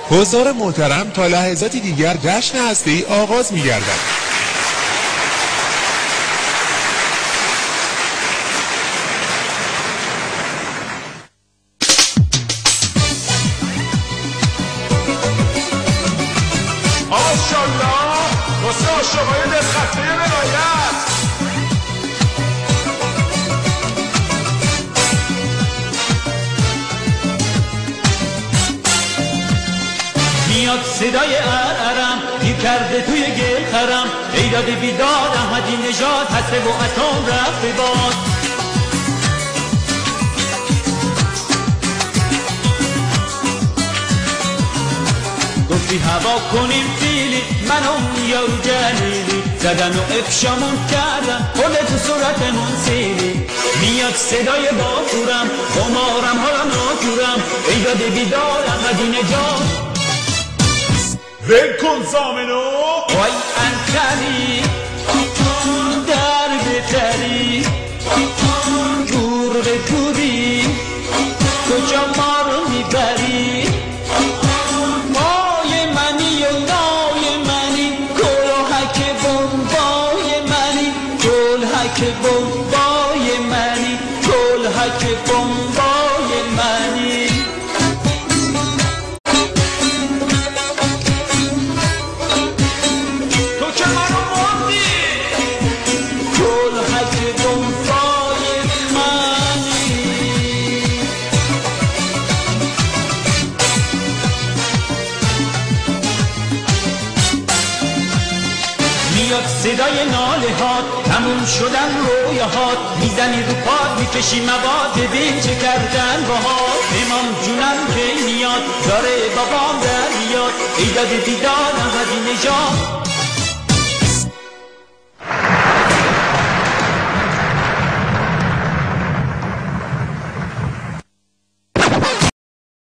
حضار محترم، تا لحظاتی دیگر جشن هسته‌ای آغاز می‌گردد. ماشاءالله واسه عاشقای دلخسته ولایت. میاد صدای ارم گیر کرده توی گل خرم، ایداد بیداد احمدی نژاد هسته و اتم رفته باد. گفتی هوا کنیم فیلی منم یارو جلیلی، زدن و افشامون کردن خود تو صورتمون سیلی. میاد صدای باکورم خمارم حالا ناکورم، ایداد بیداد احمدی نژاد ول کن زامنو وای انکلی در بهتری گربه کوری کجا ما رو میبری. مای منی و نای منی کلهک بمبای منی، کلهک بمبای منی، کلهک بمبای منی. میاد صدای ناله هات تموم شدن رویاهات، میزنی رو پاد میکشی مواد ببین چه کردن باهات. امام جونم که میاد داره بابام در میاد، ایداد بیداد احمدی نژاد.